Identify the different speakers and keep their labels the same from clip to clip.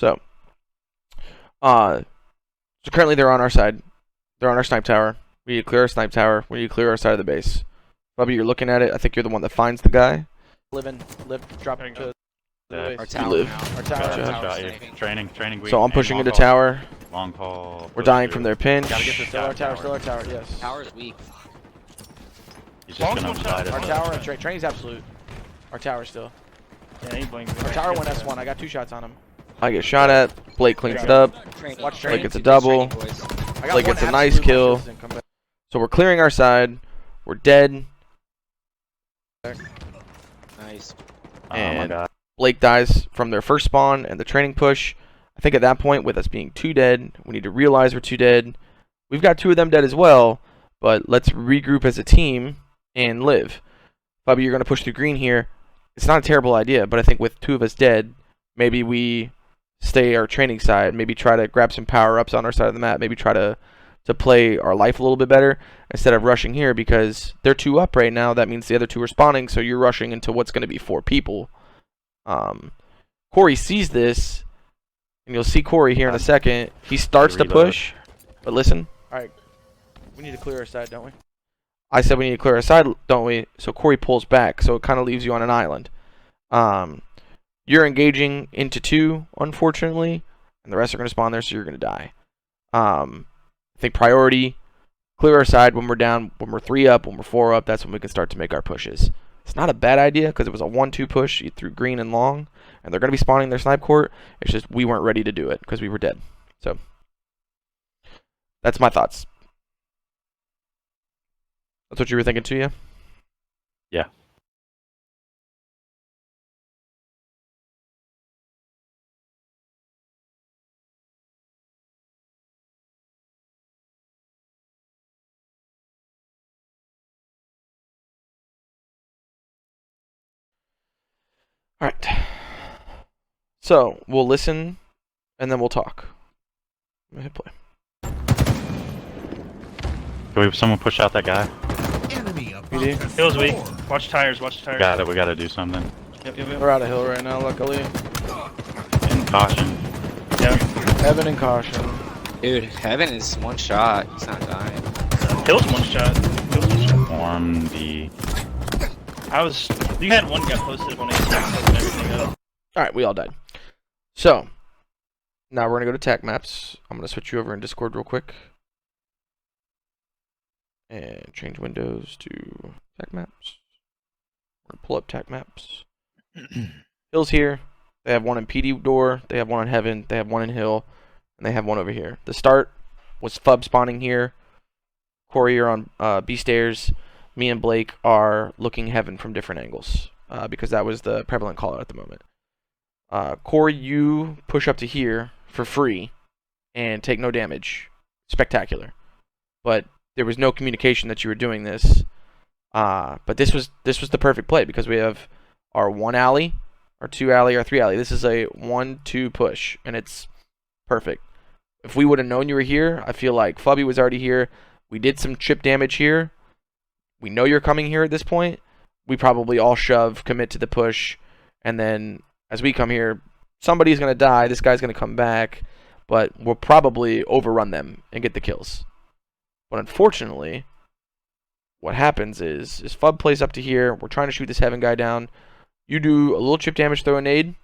Speaker 1: So, so currently they're on our side. They're on our snipe tower. We need to clear our snipe tower. We need to clear our side of the base. Bubby, you're looking at it. I think you're the one that finds the guy.
Speaker 2: Dropping to
Speaker 3: Our
Speaker 1: You
Speaker 3: tower
Speaker 1: live.
Speaker 3: now.
Speaker 2: our tower.
Speaker 4: Training.
Speaker 1: So I'm pushing into tower.
Speaker 4: Long call.
Speaker 1: We're dying from their pinch.
Speaker 4: Gotta get this
Speaker 2: Still
Speaker 4: guy
Speaker 2: our tower, still our tower, yes.
Speaker 3: Tower's weak.
Speaker 4: He's just gonna slide
Speaker 2: Our
Speaker 4: us.
Speaker 2: tower and training's absolute. Our tower still.
Speaker 5: Yeah, he blinked.
Speaker 2: Our tower went S1. I got 2 shots on him.
Speaker 1: I get shot at. Blake cleans it up.
Speaker 2: Watch
Speaker 1: Blake
Speaker 2: training.
Speaker 1: gets a double.
Speaker 2: I got
Speaker 1: Blake
Speaker 2: one
Speaker 1: gets a nice
Speaker 2: absolute
Speaker 1: kill.
Speaker 2: one come back.
Speaker 1: So we're clearing our side. We're dead.
Speaker 3: Nice.
Speaker 4: Oh my
Speaker 1: And
Speaker 4: god.
Speaker 1: Blake dies from their first spawn and the training push. I think at that point, with us being 2 dead, we need to realize we're 2 dead. We've got 2 of them dead as well, but let's regroup as a team and live. Bubby, you're going to push through green here. It's not a terrible idea, but I think with 2 of us dead, maybe we stay our training side, maybe try to grab some power-ups on our side of the map, maybe try to play our life a little bit better instead of rushing here because they're 2 up right now. That means the other 2 are spawning, so you're rushing into what's going to be 4 people. Corey sees this, and you'll see Corey here in a second. He starts to push, but listen.
Speaker 2: Alright. We need to clear our side, don't we?
Speaker 1: I said we need to clear our side, don't we? So Corey pulls back, so it kind of leaves you on an island. You're engaging into 2, unfortunately, and the rest are going to spawn there, so you're going to die. I think priority, clear our side when we're down, when we're 3 up, when we're 4 up, that's when we can start to make our pushes. It's not a bad idea because it was a 1-2 push through green and long, and they're going to be spawning their snipe court. It's just we weren't ready to do it because we were dead. So that's my thoughts. That's what you were thinking too, yeah?
Speaker 4: Yeah.
Speaker 1: All right. So we'll listen, and then we'll talk. I'm gonna hit play.
Speaker 4: Can we someone push out that guy?
Speaker 5: Hill's weak. Watch tires, watch tires.
Speaker 4: Got it. We gotta do something.
Speaker 5: Yep.
Speaker 2: We're out of hill right now, luckily.
Speaker 4: And caution.
Speaker 5: Yeah.
Speaker 2: Heaven and caution.
Speaker 3: Dude, Heaven is 1 shot. He's not dying.
Speaker 5: Hill's 1 shot. Hill's 1 shot.
Speaker 4: Form the.
Speaker 5: You had 1 guy posted 186 and everything else.
Speaker 1: Alright, we all died. So, now we're going to go to tac maps. I'm going to switch you over in Discord real quick. And change windows to tac maps. We're going to pull up tac maps. Hill's here. They have 1 in PD door. They have 1 in Heaven. They have 1 in Hill. And they have 1 over here. The start was Fub spawning here. Corey, you're on B stairs. Me and Blake are looking Heaven from different angles. Because that was the prevalent call out at the moment. Corey, you push up to here for free and take no damage. Spectacular. But there was no communication that you were doing this. But this was the perfect play because we have our 1 alley, our 2 alley, our 3 alley. This is a 1-2 push, and it's perfect. If we would have known you were here, I feel like Fubby was already here. We did some chip damage here. We know you're coming here at this point. We probably all shove, commit to the push, and then as we come here, somebody's going to die. This guy's going to come back, but we'll probably overrun them and get the kills. But unfortunately, what happens is Fub plays up to here. We're trying to shoot this Heaven guy down. You do a little chip damage, throw a nade,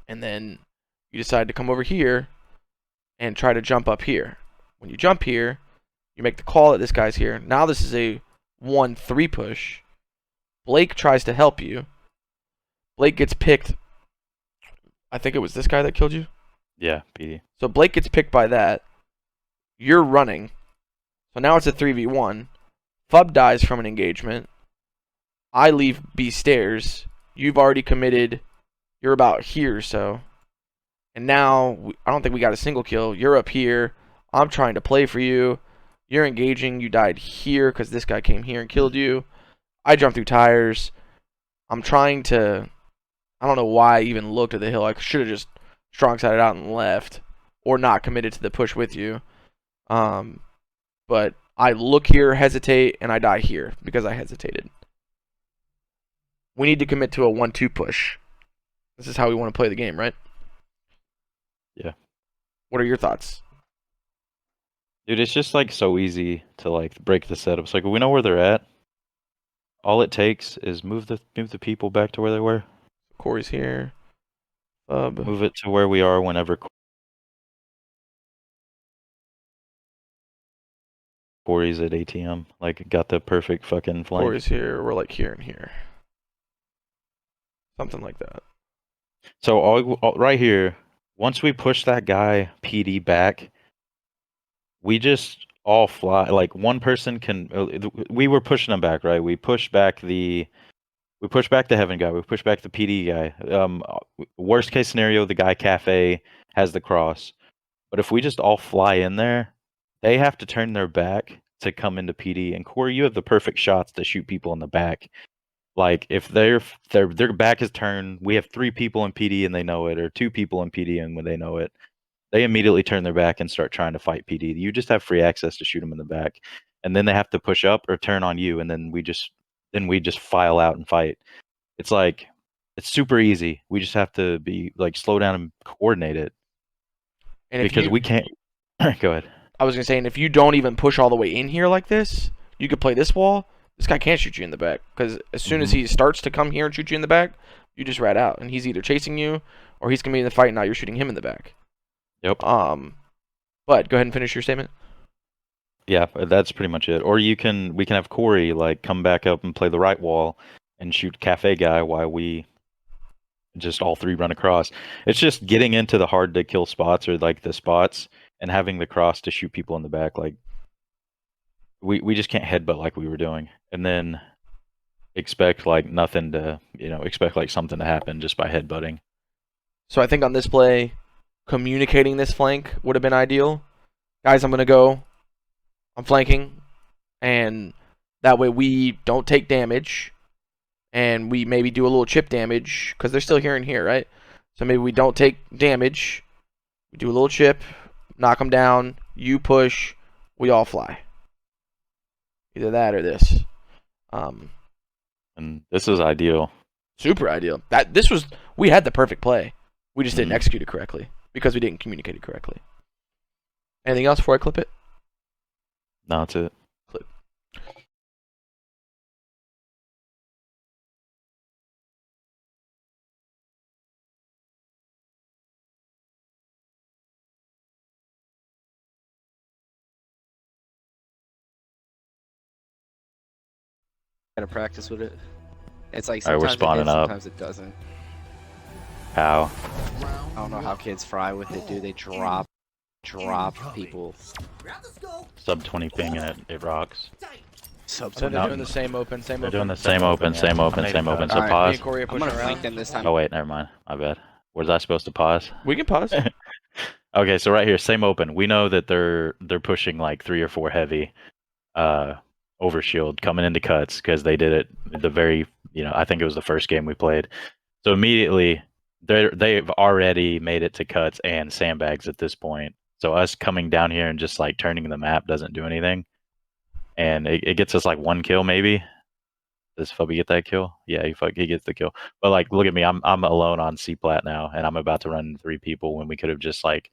Speaker 1: and then you decide to come over here and try to jump up here. When you jump here, you make the call that this guy's here. Now this is a 1-3 push. Blake tries to help you. Blake gets picked. I think it was this guy that killed you.
Speaker 4: Yeah, PD.
Speaker 1: So Blake gets picked by that. You're running. So now it's a 3v1. Fub dies from an engagement. I leave B stairs. You've already committed. You're about here or so. And now, I don't think we got a single kill. You're up here. I'm trying to play for you. You're engaging. You died here because this guy came here and killed you. I jumped through tires. I'm trying to... I don't know why I even looked at the hill. I should have just strong-sided out and left. Or not committed to the push with you. But I look here, hesitate, and I die here because I hesitated. We need to commit to a 1-2 push. This is how we want to play the game, right?
Speaker 4: Yeah.
Speaker 1: What are your thoughts?
Speaker 4: Dude, it's just like so easy to like break the setups. Like we know where they're at. All it takes is move the people back to where they were.
Speaker 1: Corey's here. Fub.
Speaker 4: Move it to where we are whenever Corey's at ATM. Like got the perfect fucking flank.
Speaker 1: Corey's here. We're like here and here. Something like that.
Speaker 4: So all right here, once we push that guy PD back, we just all fly. Like one person can. We were pushing him back, right? We pushed back the Heaven guy. We pushed back the PD guy. Worst case scenario, the guy Cafe has the cross. But if we just all fly in there, they have to turn their back to come into PD. And Corey, you have the perfect shots to shoot people in the back. Like if their back is turned, we have 3 people in PD and they know it, or 2 people in PD and when they know it, they immediately turn their back and start trying to fight PD. You just have free access to shoot them in the back, and then they have to push up or turn on you, and then we just file out and fight. It's like it's super easy. We just have to be like slow down and coordinate it,
Speaker 1: And
Speaker 4: because we can't. Go ahead.
Speaker 1: I was gonna say, and if you don't even push all the way in here like this, you could play this wall. This guy can't shoot you in the back because as soon as he starts to come here and shoot you in the back, you just rat out, and he's either chasing you or he's gonna be in the fight. And now you're shooting him in the back.
Speaker 4: Yep.
Speaker 1: But go ahead and finish your statement.
Speaker 4: Yeah, that's pretty much it. Or we can have Corey like come back up and play the right wall and shoot Cafe guy while we just all 3 run across. It's just getting into the hard to kill spots, or like the spots, and having the cross to shoot people in the back. Like we just can't headbutt like we were doing, and then expect like nothing to, expect like something to happen just by headbutting.
Speaker 1: So I think on this play, communicating this flank would have been ideal. Guys, I'm flanking, and that way we don't take damage, and we maybe do a little chip damage, because they're still here and here, right? So maybe we don't take damage, we do a little chip, knock them down, you push, we all fly. Either that or this.
Speaker 4: And this is ideal.
Speaker 1: Super ideal. We had the perfect play. We just didn't execute it correctly because we didn't communicate it correctly. Anything else before I clip it?
Speaker 4: No, that's it.
Speaker 1: Clip.
Speaker 3: Gotta practice with it. It's like
Speaker 4: All right, we're
Speaker 3: sometimes it
Speaker 4: spawning
Speaker 3: hits,
Speaker 4: up.
Speaker 3: sometimes it doesn't.
Speaker 4: How?
Speaker 3: I don't know how kids fry with it, dude. They drop people.
Speaker 4: Sub 20 ping and it rocks.
Speaker 3: Sub
Speaker 1: So they're
Speaker 4: No.
Speaker 1: doing the same open, same
Speaker 4: They're
Speaker 1: open.
Speaker 4: doing the same open. So
Speaker 3: Alright,
Speaker 1: Me
Speaker 4: pause.
Speaker 1: and Corey are
Speaker 3: I'm
Speaker 1: pushing
Speaker 3: gonna flank
Speaker 1: around.
Speaker 3: them this time.
Speaker 4: Oh wait, never mind. My bad. Was I supposed to pause?
Speaker 1: We can pause.
Speaker 4: Okay, so right here, same open. We know that they're pushing like 3 or 4 heavy overshield coming into cuts, because they did it the very, I think it was the first game we played. So immediately they've already made it to cuts and sandbags at this point. So us coming down here and just like turning the map doesn't do anything. And it gets us like 1 kill maybe. Does Fubby get that kill? Yeah, he gets the kill. But like, look at me, I'm alone on C plat now, and I'm about to run into 3 people when we could have just like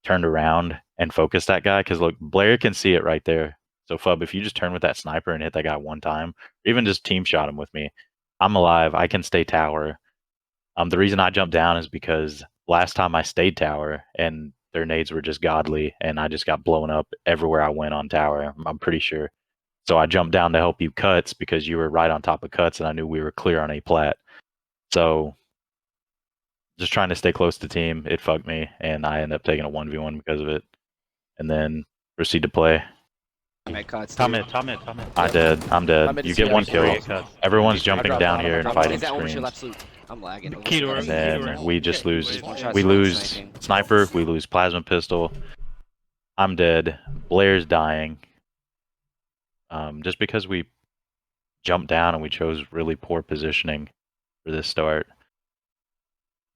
Speaker 4: turned around and focused that guy. Because look, Blair can see it right there. So Fub, if you just turn with that sniper and hit that guy 1 time, or even just team shot him with me, I'm alive. I can stay tower. The reason I jumped down is because last time I stayed tower and their nades were just godly, and I just got blown up everywhere I went on tower. I'm pretty sure. So I jumped down to help you cuts because you were right on top of cuts, and I knew we were clear on A plat. So just trying to stay close to team, it fucked me, and I ended up taking a 1v1 because of it, and then proceed to play.
Speaker 3: I'm at cuts.
Speaker 4: Top mid. I'm dead.
Speaker 1: I'm at
Speaker 4: You
Speaker 1: the
Speaker 4: get 1
Speaker 1: CR.
Speaker 4: kill. Everyone's jumping
Speaker 1: dropped
Speaker 4: down
Speaker 1: bottom,
Speaker 4: here
Speaker 1: I
Speaker 4: and
Speaker 1: dropped
Speaker 4: fighting
Speaker 3: Is that overshield
Speaker 4: screens.
Speaker 3: absolute? I'm lagging.
Speaker 5: Key door.
Speaker 4: And then we just lose.
Speaker 3: One-shot
Speaker 4: We
Speaker 3: smoke
Speaker 4: lose
Speaker 3: sniping.
Speaker 4: sniper. We lose plasma pistol. I'm dead. Blair's dying. Just because we jumped down and we chose really poor positioning for this start.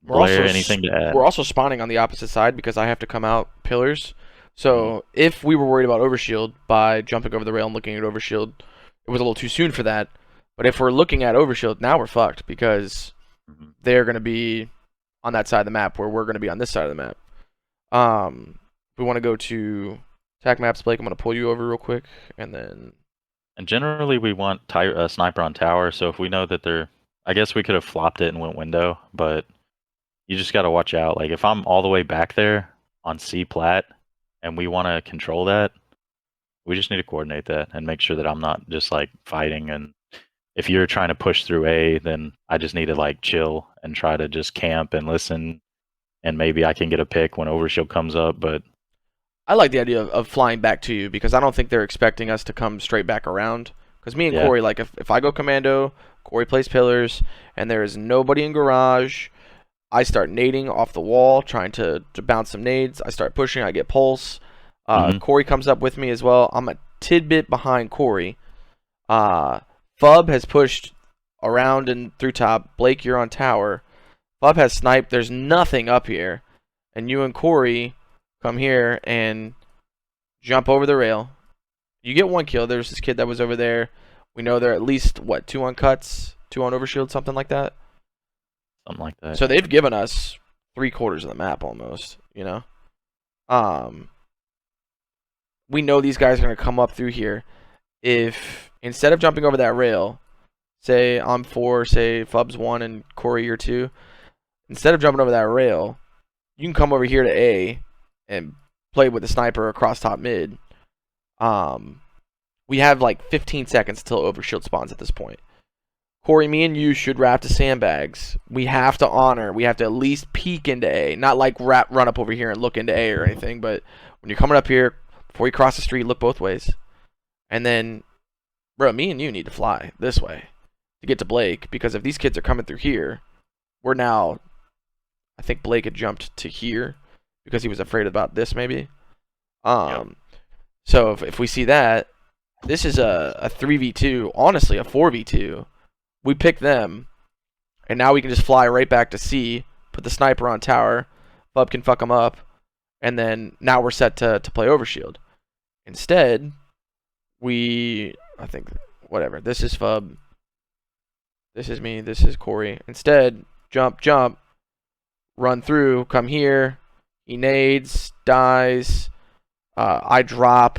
Speaker 4: Blair, anything to add?
Speaker 1: We're also spawning on the opposite side because I have to come out pillars. So if we were worried about overshield by jumping over the rail and looking at overshield, it was a little too soon for that. But if we're looking at overshield, now we're fucked because they're going to be on that side of the map where we're going to be on this side of the map. If we want to go to attack maps, Blake, I'm gonna pull you over real quick, and then
Speaker 4: And generally, we want sniper on tower. So if we know that they're, I guess we could have flopped it and went window, but you just got to watch out. Like if I'm all the way back there on C plat, and we want to control that, we just need to coordinate that and make sure that I'm not just like fighting. And if you're trying to push through A, then I just need to like chill and try to just camp and listen. And maybe I can get a pick when overshield comes up. But
Speaker 1: I like the idea of flying back to you because I don't think they're expecting us to come straight back around. Because me and
Speaker 4: Yeah.
Speaker 1: Corey, like if I go commando, Corey plays pillars, and there is nobody in garage, I start nading off the wall, trying to bounce some nades. I start pushing, I get pulse. Corey comes up with me as well. I'm a tidbit behind Corey. Fub has pushed around and through top. Blake, you're on tower. Fub has sniped. There's nothing up here. And you and Corey come here and jump over the rail. You get 1 kill. There's this kid that was over there. We know they're at least, what, 2 on cuts, 2 on overshield, something like that.
Speaker 4: something like that.
Speaker 1: So they've given us 3/4 of the map almost, you know? We know these guys are going to come up through here. If, instead of jumping over that rail, say I'm 4, say Fub's 1, and Corey you're 2, instead of jumping over that rail, you can come over here to A and play with the sniper across top mid. We have like 15 seconds until overshield spawns at this point. Corey, me and you should wrap to sandbags. We have to honor. We have to at least peek into A. Not like run up over here and look into A or anything, but when you're coming up here, before you cross the street, look both ways. And then, bro, me and you need to fly this way to get to Blake, because if these kids are coming through here, we're now, I think Blake had jumped to here because he was afraid about this maybe. So if we see that, this is a 3v2, honestly a 4v2. We pick them, and now we can just fly right back to C, put the sniper on tower, Fub can fuck them up, and then now we're set to play overshield. Instead, I think, whatever, this is Fub, this is me, this is Corey. Instead, jump, run through, come here, he nades, dies, I drop,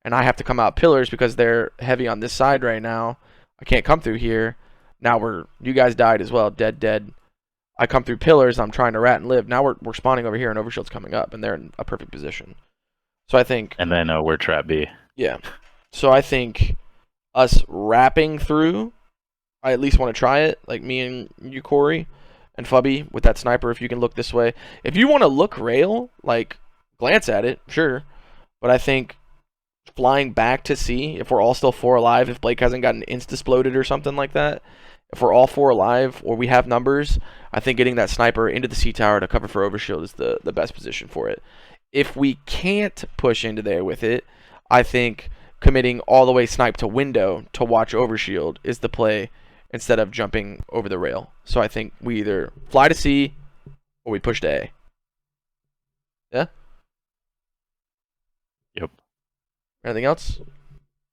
Speaker 1: and I have to come out pillars because they're heavy on this side right now. I can't come through here. Now you guys died as well, dead. I come through pillars, I'm trying to rat and live. Now we're spawning over here and overshield's coming up, and they're in a perfect position. So I think,
Speaker 4: and then we're trap B.
Speaker 1: yeah. So I think us wrapping through, I at least want to try it, like me and you, Corey, and Fubby with that sniper. If you can look this way, if you want to look rail, like glance at it, sure. But I think flying back to C, if we're all still 4 alive, if Blake hasn't gotten insta-sploded or something like that, if we're all 4 alive or we have numbers, I think getting that sniper into the C tower to cover for overshield is the best position for it. If we can't push into there with it, I think committing all the way snipe to window to watch overshield is the play instead of jumping over the rail. So I think we either fly to C or we push to A. Yeah?
Speaker 4: Yep.
Speaker 1: Anything else?